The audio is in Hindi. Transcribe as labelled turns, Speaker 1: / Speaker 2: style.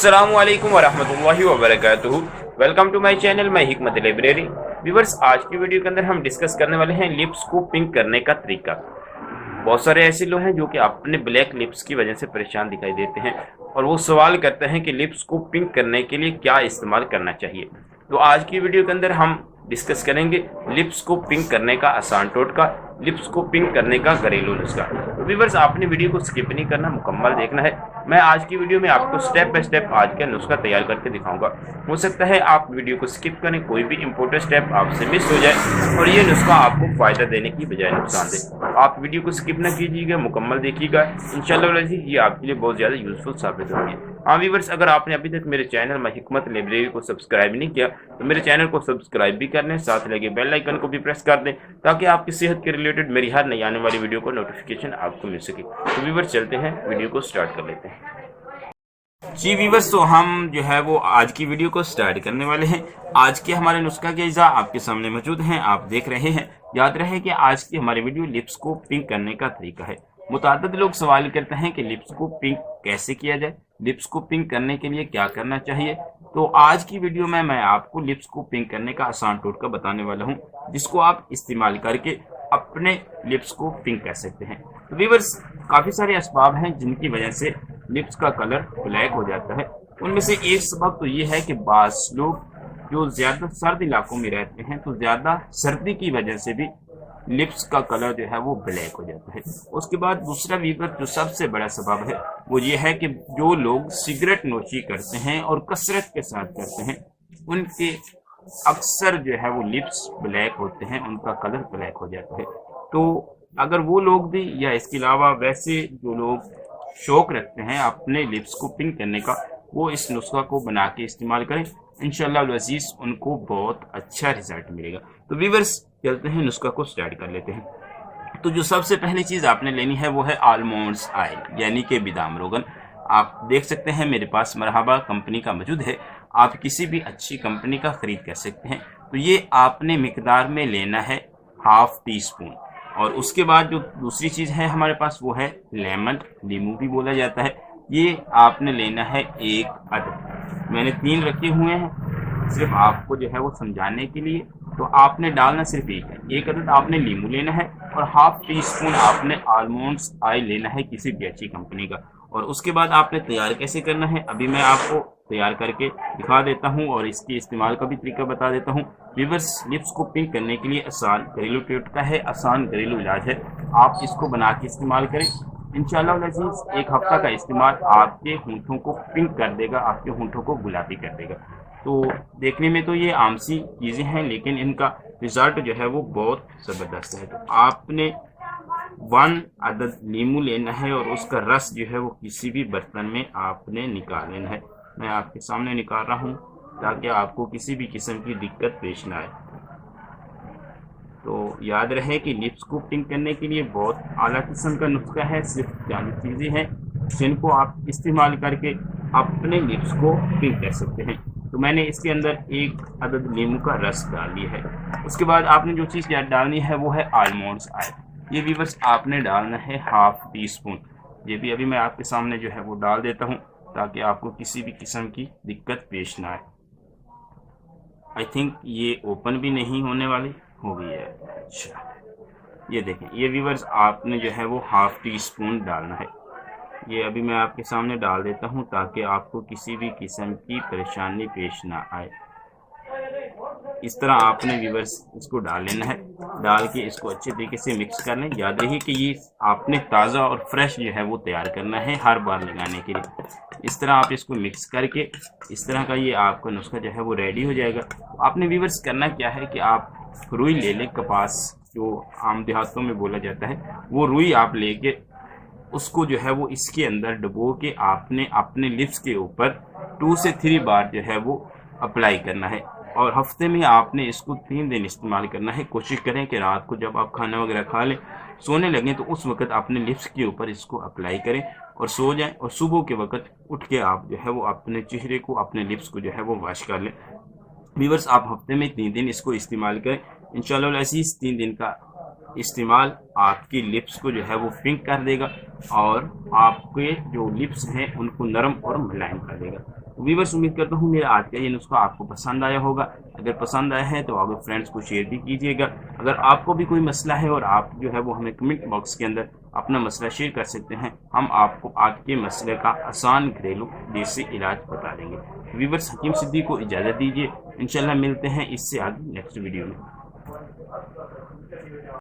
Speaker 1: अस्सलामुअलैकुम वरहमतुल्लाहि वबरकातुहू। Welcome to my channel my Hikmat library. Viewers, आज की वीडियो के अंदर हम डिस्कस करने वाले हैं लिप्स को पिंक करने का तरीका। बहुत सारे ऐसे लोग हैं जो कि अपने ब्लैक लिप्स की वजह से परेशान दिखाई देते हैं और वो सवाल करते हैं कि लिप्स को पिंक करने के लिए क्या इस्तेमाल करना चाहिए। तो आज की वीडियो के अंदर हम डिस्कस करेंगे लिप्स को पिंक करने का आसान टोटका, लिप्स को पिंक करने का घरेलू नुस्खा। तो व्यूअर्स, आपने वीडियो को स्किप नहीं करना, मुकम्मल देखना है। मैं आज की वीडियो में आपको स्टेप बाय स्टेप आज का नुस्खा तैयार करके दिखाऊंगा। हो सकता है आप वीडियो को स्किप करें, कोई भी इंपॉर्टेंट स्टेप आपसे मिस हो जाए और ये नुस्खा आपको फायदा देने की बजाय नुकसान दे। आप वीडियो को स्किप ना कीजिएगा, मुकम्मल देखिएगा। इंशाल्लाह ये आपके लिए बहुत ज़्यादा यूजफुल साबित होंगे। हाँ व्यूअर्स, अगर आपने अभी तक मेरे चैनल माय हिकमत लाइब्रेरी को सब्सक्राइब नहीं किया तो मेरे चैनल को सब्सक्राइब भी कर लें, साथ लगे बेल आइकन को भी प्रेस कर दें ताकि आपकी सेहत के रिलेटेड मेरी हर नई आने वाली वीडियो को नोटिफिकेशन आपको मिल सके। तो व्यूअर्स, चलते हैं, वीडियो को स्टार्ट कर लेते हैं। जी व्यूअर्स, तो हम जो है वो आज की वीडियो को स्टार्ट करने वाले हैं। आज के हमारे नुस्खा के अज्जा आपके सामने मौजूद हैं, आप देख रहे हैं। याद रहे कि आज की हमारी वीडियो लिप्स को पिंक करने का तरीका है। मुतादिद लोग सवाल करते हैं कि लिप्स को पिंक कैसे किया जाए, लिप्स को पिंक करने के लिए क्या करना चाहिए। तो आज की वीडियो में मैं आपको लिप्स को पिंक करने का आसान टोटका बताने वाला हूं, जिसको आप इस्तेमाल करके अपने लिप्स को पिंक कर सकते हैं। तो व्यूअर्स, काफी सारे असबाब हैं जिनकी वजह से लिप्स का कलर ब्लैक हो जाता है। उनमें से एक सबब तो ये है कि बाज लोग जो ज्यादा सर्द इलाकों में रहते हैं तो ज्यादा सर्दी की वजह से भी लिप्स का कलर जो है वो ब्लैक हो जाता है। उसके बाद दूसरा व्यूअर जो सबसे बड़ा सबब है वो ये है कि जो लोग सिगरेट नोशी करते हैं और कसरत के साथ करते हैं उनके अक्सर जो है वो लिप्स ब्लैक होते हैं, उनका कलर ब्लैक हो जाता है। तो अगर वो लोग भी या इसके अलावा वैसे जो लोग शौक रखते हैं अपने लिप्स को पिंक करने का, वो इस नुस्खा को बना के इस्तेमाल करें। इंशाल्लाह अज़ीज़ उनको बहुत अच्छा रिजल्ट मिलेगा। तो व्यूअर्स, चलते हैं, नुस्खा को स्टार्ट कर लेते हैं। तो जो सबसे पहली चीज़ आपने लेनी है वो है आलमंड्स ऑयल, यानी कि बादाम रोगन। आप देख सकते हैं मेरे पास मरहबा कंपनी का मौजूद है, आप किसी भी अच्छी कंपनी का खरीद कर सकते हैं। तो ये आपने मिकदार में लेना है हाफ टी स्पून। और उसके बाद जो दूसरी चीज़ है हमारे पास वो है लेमन, नींबू भी बोला जाता है। ये आपने लेना है 1 अदद। मैंने 3 रखे हुए हैं सिर्फ आपको जो है वो समझाने के लिए। तो आपने डालना सिर्फ 1 है। 1 अदद आपने नींबू लेना है और हाफ टी स्पून आपने आलमंड्स ऑयल लेना है किसी भी अच्छी कंपनी का। और उसके बाद आपने तैयार कैसे करना है अभी मैं आपको तैयार करके दिखा देता हूं और इसके इस्तेमाल का भी तरीका बता देता हूं। व्यूअर्स, लिप्स को पिंक करने के लिए आसान घरेलू टोटका है, आसान घरेलू इलाज है। आप इसको बना के इस्तेमाल करें। इंशाल्लाह अज़ीज़ 1 हफ्ता का इस्तेमाल आपके होंठों को पिंक कर देगा, आपके होंठों को गुलाबी कर देगा। तो देखने में तो ये आम सी चीज़ें हैं, लेकिन इनका रिजल्ट जो है वो बहुत ज़बरदस्त है। तो आपने 1 अदद नींबू लेना है और उसका रस जो है वो किसी भी बर्तन में आपने निकाल लेना है। मैं आपके सामने निकाल रहा हूँ ताकि आपको किसी भी किस्म की दिक्कत पेश ना आए। तो याद रहे कि लिप्स को पिंक करने के लिए बहुत आला किस्म का नुस्खा है, सिर्फ 40 चीज़ें हैं जिनको आप इस्तेमाल करके अपने लिप्स को पिंक कर सकते हैं। तो मैंने इसके अंदर 1 अदद नींबू का रस डाल दिया है। उसके बाद आपने जो चीज़ डालनी है वो है आलमंड्स ऑयल। ये भी बस आपने डालना है हाफ टी स्पून। ये भी अभी मैं आपके सामने जो है वो डाल देता हूँ ताकि आपको किसी भी किस्म की दिक्कत पेश ना आए। आई थिंक ये ओपन भी नहीं होने वाली हो गई है। अच्छा, ये देखें, ये व्यूअर्स आपने जो है वो हाफ टी स्पून डालना है। ये अभी मैं आपके सामने डाल देता हूँ ताकि आपको किसी भी किस्म की परेशानी पेश ना आए। इस तरह आपने व्यूअर्स इसको डाल लेना है। डाल के इसको अच्छे तरीके से मिक्स कर लें। याद रही कि ये आपने ताज़ा और फ्रेश जो है वो तैयार करना है हर बार लगाने के लिए। इस तरह आप इसको मिक्स करके इस तरह का ये आपका नुस्खा जो है वो रेडी हो जाएगा। आपने व्यूअर्स करना क्या है कि आप रुई ले लें, कपास जो आम देहातों में बोला जाता है, वो रुई आप लेके उसको जो है वो इसके अंदर डुबो के आपने अपने लिप्स के ऊपर 2 से 3 बार जो है वो अप्लाई करना है। और हफ्ते में आपने इसको 3 दिन इस्तेमाल करना है। कोशिश करें कि रात को जब आप खाना वगैरह खा लें, सोने लगें, तो उस वक्त अपने लिप्स के ऊपर इसको अप्लाई करें और सो जाएं। और सुबह के वक्त उठ के आप जो है वो अपने चेहरे को, अपने लिप्स को जो है वो वॉश कर लें। व्यूअर्स, आप हफ्ते में 3 दिन इसको इस्तेमाल करें। इंशाल्लाह अज़ीज़ 3 दिन का
Speaker 2: इस्तेमाल आपकी लिप्स को जो है वो पिंक कर देगा और आपके जो लिप्स हैं उनको नरम और मुलायम कर देगा। व्यूअर्स, उम्मीद करता हूँ मेरा आज का ये नुस्खा आपको पसंद आया होगा। अगर पसंद आया है तो आगे फ्रेंड्स को शेयर भी कीजिएगा। अगर आपको भी कोई मसला है और आप जो है वो हमें कमेंट बॉक्स के अंदर अपना मसला शेयर कर सकते हैं, हम आपको आपके मसले का आसान घरेलू देसी इलाज बता देंगे। व्यूअर्स, हकीम सिद्दीक को इजाज़त दीजिए। इंशाल्लाह मिलते हैं इससे आगे नेक्स्ट वीडियो में।